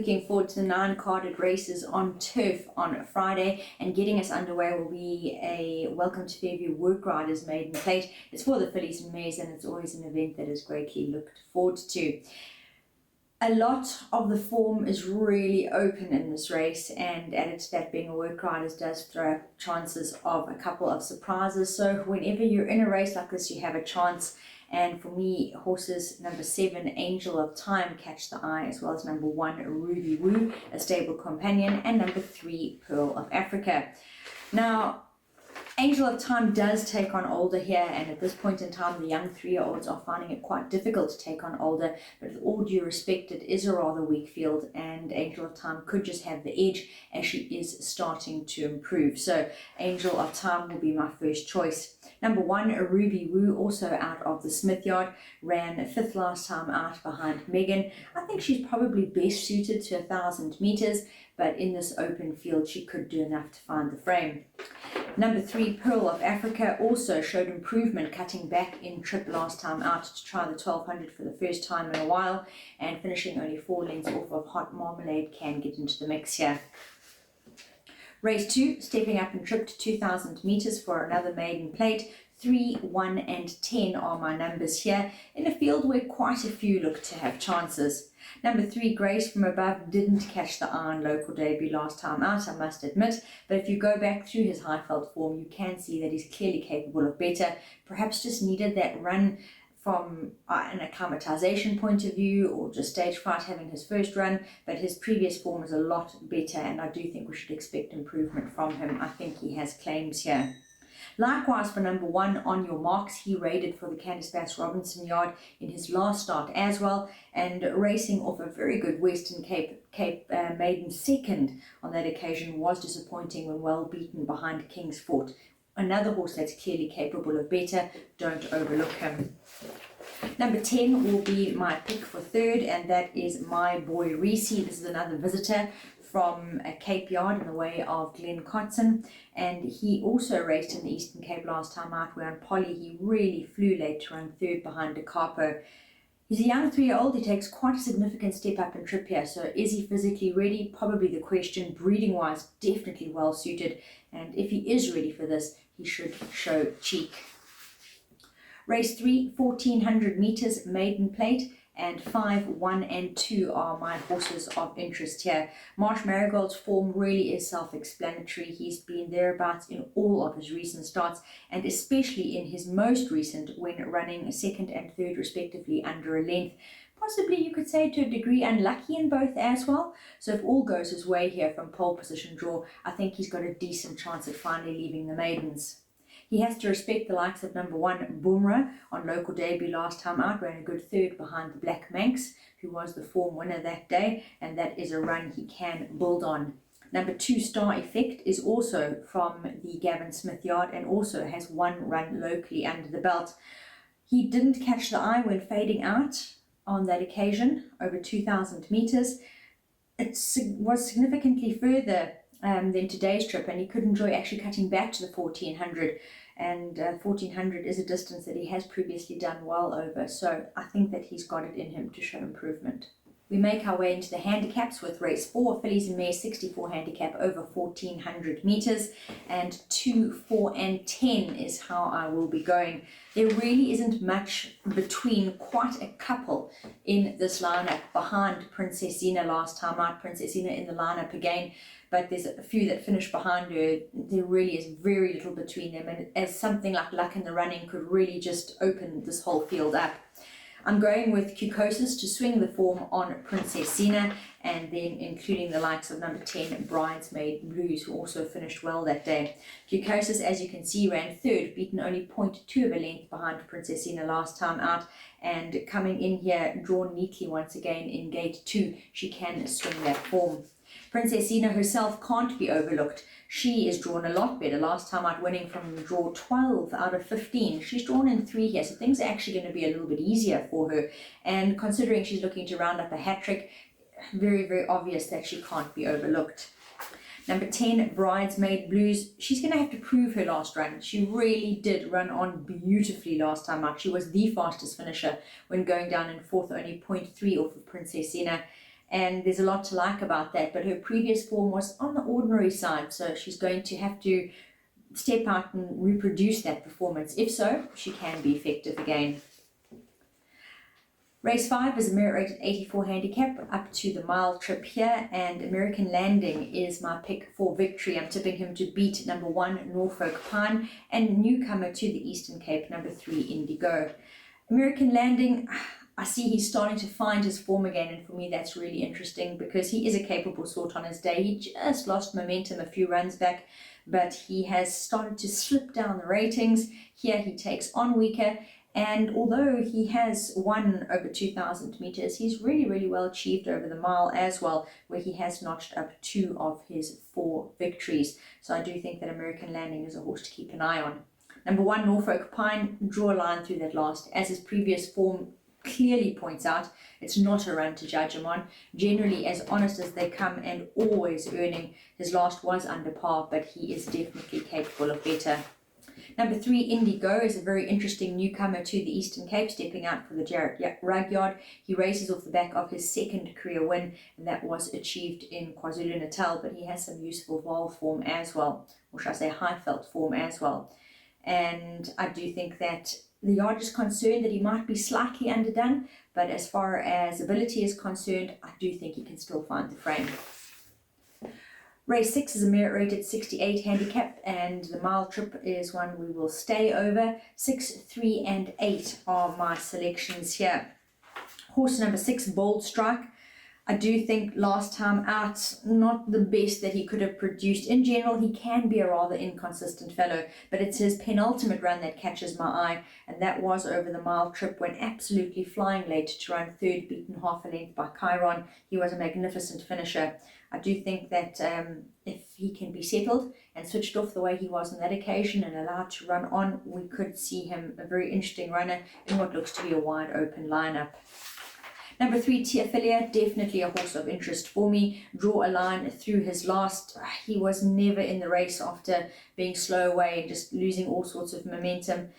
Looking forward to the 9-carded races on turf on Friday, and getting us underway will be a Welcome to Fairview Work Riders maiden plate. It's for the fillies and mares, and it's always an event that is greatly looked forward to. A lot of the form is really open in this race, and added to that, being a Work Riders does throw up chances of a couple of surprises. So whenever you're in a race like this, you have a chance. And for me, horses number 7, Angel of Time, catch the eye, as well as number 1, Ruby Woo, a stable companion, and number 3, Pearl of Africa. Now, Angel of Time does take on older here, and at this point in time, the young 3-year-olds are finding it quite difficult to take on older, but with all due respect, it is a rather weak field, and Angel of Time could just have the edge as she is starting to improve. So Angel of Time will be my first choice. Number 1, Ruby Woo, also out of the Smith Yard, ran 5th last time out behind Megan. I think she's probably best suited to 1,000 meters, but in this open field, she could do enough to find the frame. Number 3, Pearl of Africa, also showed improvement, cutting back in trip last time out to try the 1200 for the first time in a while, and finishing only 4 lengths off of Hot Marmalade can get into the mix here. Race 2, stepping up in trip to 2,000 meters for another maiden plate. 3, 1 and 10 are my numbers here, in a field where quite a few look to have chances. Number 3, Grace from Above, didn't catch the eye on local debut last time out, I must admit, but if you go back through his Highveld form, you can see that he's clearly capable of better. Perhaps just needed that run from an acclimatization point of view, or just stage fright having his first run, but his previous form is a lot better, and I do think we should expect improvement from him. I think he has claims here. Likewise for number 1, On Your Marks, he raided for the Candice Bass Robinson Yard in his last start as well, and racing off a very good Western Cape maiden second on that occasion was disappointing when well beaten behind King's Fort. Another horse that's clearly capable of better, don't overlook him. Number 10 will be my pick for third, and that is My Boy Reese. This is another visitor from a Cape Yard in the way of Glenn Cotson, and he also raced in the Eastern Cape last time out, where on Polly he really flew late to run third behind De Capo. He's a young 3-year-old. He takes quite a significant step up in trip here, so is he physically ready? Probably the question. Breeding wise, definitely well suited, and if he is ready for this, he should show cheek. Race 3, 1,400 meters maiden plate, and 5, 1 and 2 are my horses of interest here. Marsh Marigold's form really is self-explanatory. He's been thereabouts in all of his recent starts, and especially in his most recent, when running 2nd and 3rd respectively under a length. Possibly you could say to a degree unlucky in both as well. So if all goes his way here from pole position draw, I think he's got a decent chance at finally leaving the maidens. He has to respect the likes of number 1, Boomra, on local debut last time out, ran a good 3rd behind the Black Manx, who was the form winner that day, and that is a run he can build on. Number 2, Star Effect, is also from the Gavin Smith Yard and also has 1 run locally under the belt. He didn't catch the eye when fading out on that occasion, over 2,000 meters. It was significantly further than today's trip, and he could enjoy actually cutting back to the 1,400, and 1,400 is a distance that he has previously done well over, so I think that he's got it in him to show improvement. We make our way into the handicaps with race 4, fillies and mares 64 handicap over 1,400 meters, and 2, 4 and 10 is how I will be going. There really isn't much between, quite a couple in this lineup behind Princess Zina last time out. Princess Zina in the lineup again, but there's a few that finish behind her. There really is very little between them, and as something like Luck in the Running could really just open this whole field up. I'm going with Cucosis to swing the form on Princess Zina, and then including the likes of number 10, Bridesmaid Blues, who also finished well that day. Cucosis, as you can see, ran 3rd, beaten only 0.2 of a length behind Princess Zina last time out, and coming in here, drawn neatly once again in gate 2, she can swing that form. Princess Zina herself can't be overlooked. She is drawn a lot better. Last time out, winning from draw 12 out of 15. She's drawn in 3 here, so things are actually going to be a little bit easier for her. And considering she's looking to round up a hat-trick, very, very obvious that she can't be overlooked. Number 10, Bridesmaid Blues. She's going to have to prove her last run. She really did run on beautifully last time out. She was the fastest finisher when going down in 4th, only 0.3 off of Princess Zina. and there's a lot to like about that, but her previous form was on the ordinary side, so she's going to have to step out and reproduce that performance. If so, she can be effective again. Race 5 is a merit-rated 84 handicap up to the mile trip here, and American Landing is my pick for victory. I'm tipping him to beat number 1 Norfolk Pine and newcomer to the Eastern Cape, number 3 Indigo. American Landing, I see he's starting to find his form again, and for me that's really interesting because he is a capable sort on his day. He just lost momentum a few runs back, but he has started to slip down the ratings. Here he takes on weaker, and although he has won over 2,000 meters, he's really well achieved over the mile as well, where he has notched up 2 of his 4 victories. So I do think that American Landing is a horse to keep an eye on. Number 1 Norfolk Pine, draw a line through that last. As his previous form clearly points out, it's not a run to judge him on. Generally as honest as they come and always earning. His last was under par, but he is definitely capable of better. Number 3 Indigo is a very interesting newcomer to the Eastern Cape, stepping out for the Jarrett Rugyard. He races off the back of his 2nd career win, and that was achieved in KwaZulu-Natal, but he has some useful Vaal form as well, or should I say Highveld form as well. And I do think that the yard is concerned that he might be slightly underdone, but as far as ability is concerned, I do think he can still find the frame. Race 6 is a merit-rated 68 handicap, and the mile trip is one we will stay over. 6, 3 and 8 are my selections here. Horse number 6, Bold Strike. I do think last time out, not the best that he could have produced. In general, he can be a rather inconsistent fellow, but it's his penultimate run that catches my eye, and that was over the mile trip when absolutely flying late to run 3rd, beaten half a length by Chiron. He was a magnificent finisher. I do think that if he can be settled and switched off the way he was on that occasion and allowed to run on, we could see him a very interesting runner in what looks to be a wide open lineup. Number 3, Tiafilia, definitely a horse of interest for me. Draw a line through his last. He was never in the race after being slow away and just losing all sorts of momentum.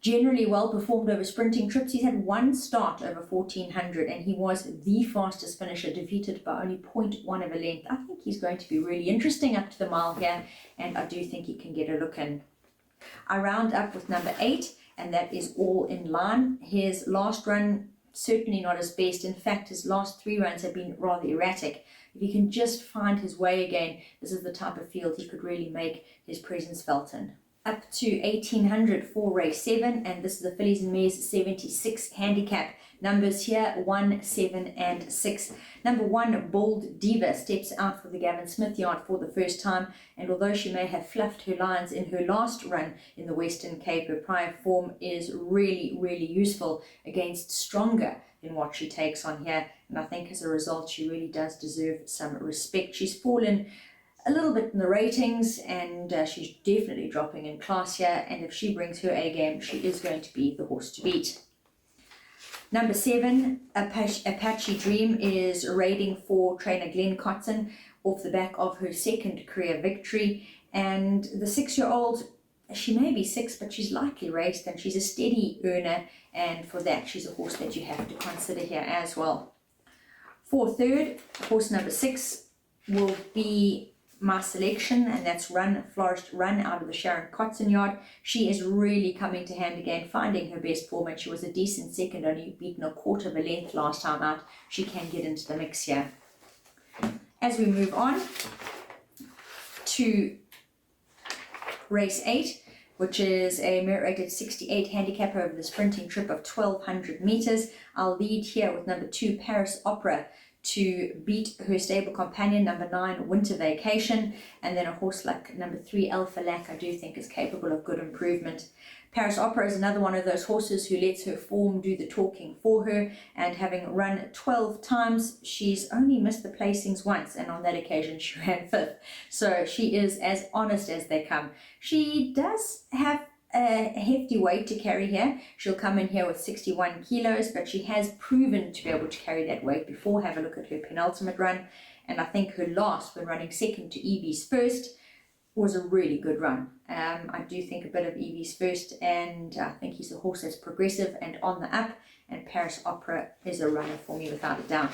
Generally well performed over sprinting trips. He's had 1 start over 1400 and he was the fastest finisher, defeated by only 0.1 of a length. I think he's going to be really interesting up to the mile here, and I do think he can get a look in. I round up with number 8, and that is All in Line. His last run, certainly not his best. In fact, his last 3 runs have been rather erratic. If he can just find his way again, this is the type of field he could really make his presence felt in. Up to 1800 for race 7, and this is the Fillies and Mares 76 handicap. Numbers here 1, 7 and 6. Number 1 Bold Diva steps out for the Gavin Smith yard for the first time, and although she may have fluffed her lines in her last run in the Western Cape, her prior form is really useful against stronger than what she takes on here, and I think as a result she really does deserve some respect. She's fallen a little bit in the ratings, and she's definitely dropping in class here, and if she brings her A game, she is going to be the horse to beat. Number 7, Apache Dream, is raiding for trainer Glenn Cotton off the back of her 2nd career victory, and the 6-year-old, she may be 6, but she's lightly raced and she's a steady earner, and for that she's a horse that you have to consider here as well. For 3rd, horse number 6 will be my selection, and that's Florist Run out of the Sharon Cotton yard. She is really coming to hand again, finding her best form, and she was a decent 2nd, only beaten a 1/4 of a length last time out. She can get into the mix here. As we move on to race 8, which is a merit-rated 68 handicap over the sprinting trip of 1200 meters, I'll lead here with number 2 Paris Opera to beat her stable companion, number 9 Winter Vacation, and then a horse like number 3 Alpha Lac I do think is capable of good improvement. Paris Opera is another one of those horses who lets her form do the talking for her, and having run 12 times, she's only missed the placings once, and on that occasion she ran 5th. So she is as honest as they come. She does have a hefty weight to carry here. She'll come in here with 61 kilos, but she has proven to be able to carry that weight before. Have a look at her penultimate run, and I think her last, when running 2nd to Evie's First, was a really good run. I do think a bit of Evie's First, and I think he's a horse that's progressive and on the up, and Paris Opera is a runner for me without a doubt.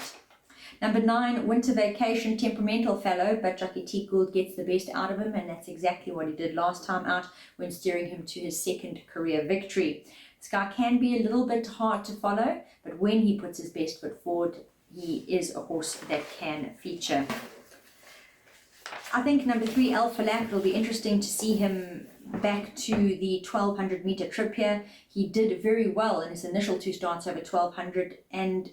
Number 9, Winter Vacation, temperamental fellow, but Jockey T. Gould gets the best out of him, and that's exactly what he did last time out when steering him to his second career victory. This guy can be a little bit hard to follow, but when he puts his best foot forward, he is a horse that can feature. I think number 3, Alpha Lap, it'll be interesting to see him back to the 1200 meter trip here. He did very well in his initial 2 starts over 1200 and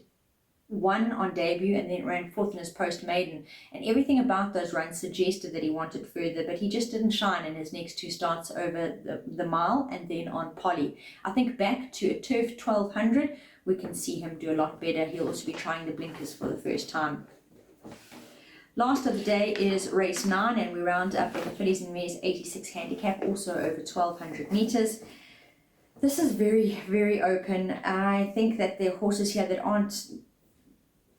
won on debut, and then ran 4th in his post maiden, and everything about those runs suggested that he wanted further, but he just didn't shine in his next 2 starts over the mile and then on Poly. I think back to a turf 1200 we can see him do a lot better. He'll also be trying the blinkers for the first time. Last of the day is race 9, and we round up with the Fillies and Mares 86 handicap, also over 1200 meters. This is very, very open. I think that there are horses here that aren't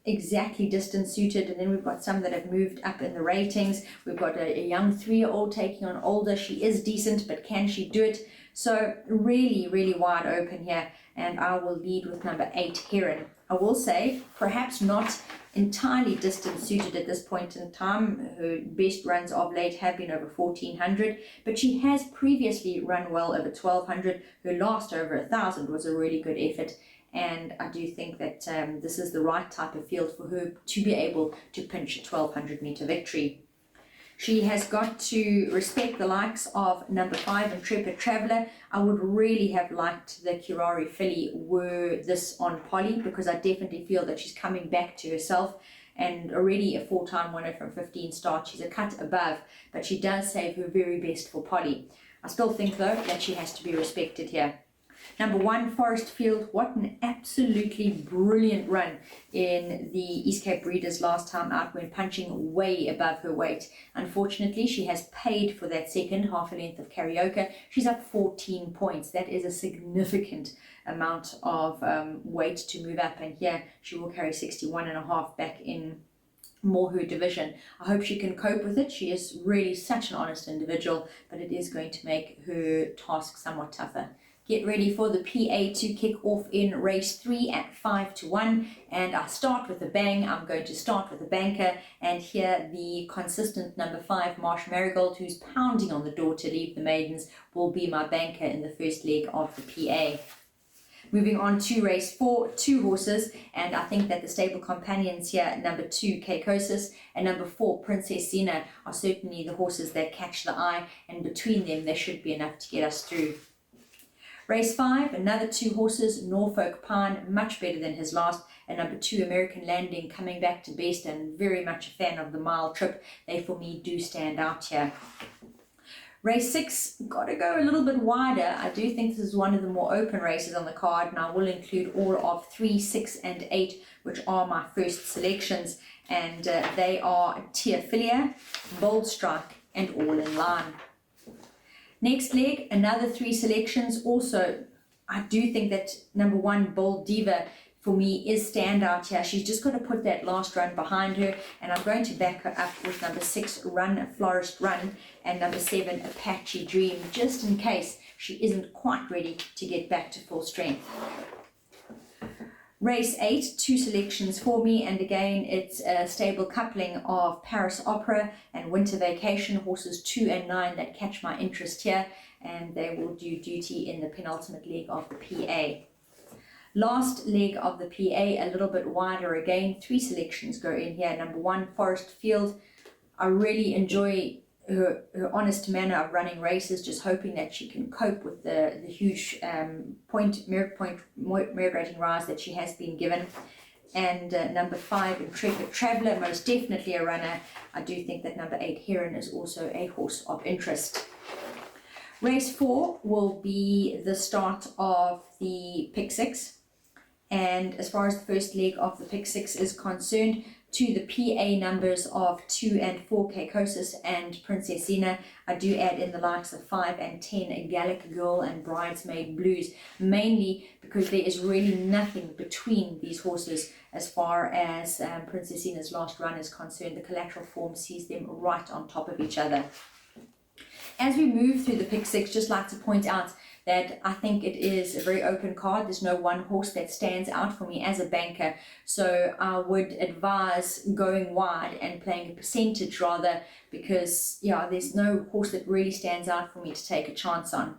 exactly distance suited, and then we've got some that have moved up in the ratings. We've got a young 3-year-old taking on older. She is decent, but can she do it? So really, really wide open here, and I will lead with number 8, Heron. I will say perhaps not entirely distance suited at this point in time. Her best runs of late have been over 1400, but she has previously run well over 1200. Her last over 1000 was a really good effort, and I do think that this is the right type of field for her to be able to pinch a 1200 meter victory. She has got to respect the likes of number 5, Intrepid Traveller. I would really have liked the Kirari filly were this on Poly, because I definitely feel that she's coming back to herself, and already a 4-time winner from 15 starts. She's a cut above, but she does save her very best for Poly. I still think though that she has to be respected here. Number 1, Forest Field. What an absolutely brilliant run in the East Cape Breeders last time out, when punching way above her weight. Unfortunately, she has paid for that second half a length of Carioca. She's up 14 points. That is a significant amount of weight to move up, and here she will carry 61.5 back in more her division. I hope she can cope with it. She is really such an honest individual, but it is going to make her task somewhat tougher. Get ready for the PA to kick off in race 3 at 5-1, and I start with a bang. I'm going to start with a banker, and here the consistent number 5, Marsh Marigold, who's pounding on the door to leave the maidens, will be my banker in the first leg of the PA. Moving on to race 4, 2 horses, and I think that the stable companions here, number 2, Keikosis, and number 4, Princess Zina, are certainly the horses that catch the eye, and between them there should be enough to get us through. Race 5, another 2 horses, Norfolk Pine, much better than his last, and number 2, American Landing, coming back to best, and very much a fan of the mile trip. They, for me, do stand out here. Race 6, got to go a little bit wider. I do think this is one of the more open races on the card, and I will include all of 3, 6, and 8, which are my first selections, and they are Teophilia, Bold Strike, and All in Line. Next leg, another 3 selections. Also, I do think that number 1, Bold Diva, for me, is standout here. She's just got to put that last run behind her, and I'm going to back her up with number 6, Run Florist Run, and number 7, Apache Dream, just in case she isn't quite ready to get back to full strength. Race 8, 2 selections for me, and again it's a stable coupling of Paris Opera and Winter Vacation, horses 2 and 9 that catch my interest here, and they will do duty in the penultimate leg of the PA. Last leg of the PA, a little bit wider again, 3 selections go in here. Number 1, Forest Field. I really enjoy her honest manner of running races, just hoping that she can cope with the huge merit rating rise that she has been given. And number 5, Intrepid Traveller, most definitely a runner. I do think that number 8, Heron, is also a horse of interest. Race 4 will be the start of the Pick 6. And as far as the first leg of the Pick 6 is concerned, to the PA numbers of 2 and 4, Keikosis and Princess Zina, I do add in the likes of 5 and 10, Gallic Girl and Bridesmaid Blues, mainly because there is really nothing between these horses as far as Princess Zina's last run is concerned. The collateral form sees them right on top of each other. As we move through the Pick 6, just like to point out that I think it is a very open card. There's no one horse that stands out for me as a banker, so I would advise going wide and playing a percentage rather, because there's no horse that really stands out for me to take a chance on.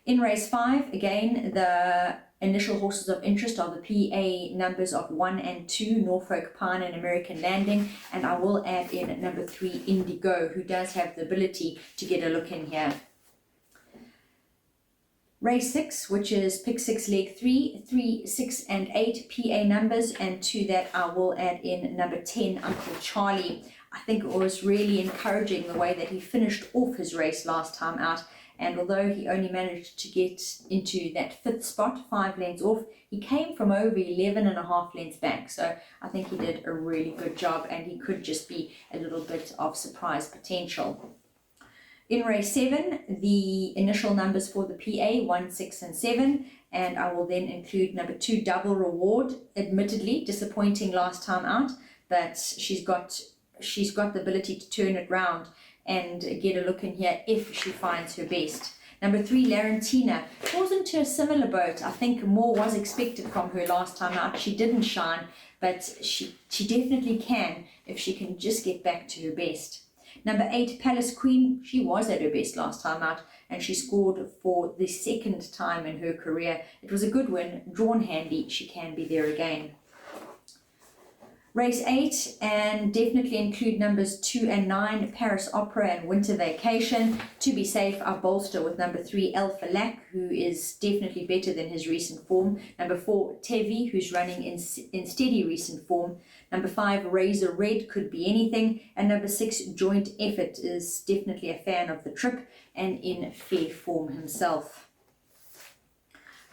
In race 5, again, the initial horses of interest are the PA numbers of 1 and 2, Norfolk Pine and American Landing, and I will add in number 3, Indigo, who does have the ability to get a look in here. Race 6, which is pick 6 leg 3, 3, 6 and 8 PA numbers, and to that I will add in number 10, Uncle Charlie. I think it was really encouraging the way that he finished off his race last time out. And although he only managed to get into that 5th spot, 5 lengths off, he came from over 11.5 lengths back. So I think he did a really good job, and he could just be a little bit of surprise potential. In race 7, the initial numbers for the PA, 1, 6 and 7, and I will then include number 2, Double Reward. Admittedly, disappointing last time out, but she's got the ability to turn it round and get a look in here if she finds her best. Number 3, Larentina, falls into a similar boat. I think more was expected from her last time out. She didn't shine, but she definitely can if she can just get back to her best. Number 8, Palace Queen, she was at her best last time out, and she scored for the 2nd time in her career. It was a good win, drawn handy, she can be there again. Race 8, and definitely include numbers 2 and 9, Paris Opera and Winter Vacation. To be safe, I bolster with number 3, Alpha Lack, who is definitely better than his recent form. Number 4, Tevi, who's running in steady recent form. Number 5, Razor Red, could be anything. And number 6, Joint Effort, is definitely a fan of the trip and in fair form himself.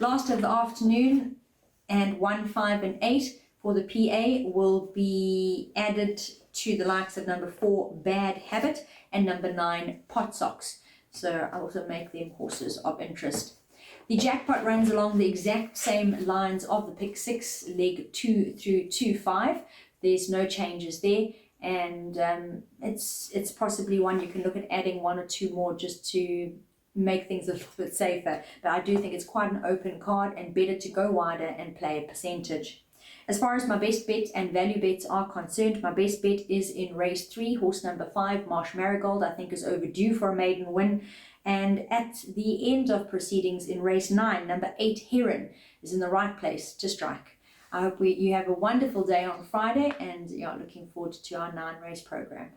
Last of the afternoon, and 1, 5 and 8. For the PA will be added to the likes of number 4, Bad Habit, and number 9, Pot Socks. So I also make them horses of interest. The jackpot runs along the exact same lines of the pick 6, leg 2 through 2-5. There's no changes there, and it's possibly one you can look at adding 1 or 2 more just to make things a little bit safer. But I do think it's quite an open card and better to go wider and play a percentage. As far as my best bet and value bets are concerned, my best bet is in race 3, horse number 5, Marsh Marigold. I think is overdue for a maiden win. And at the end of proceedings in race 9, number 8, Heron, is in the right place to strike. I hope you have a wonderful day on Friday, and looking forward to our 9-race program.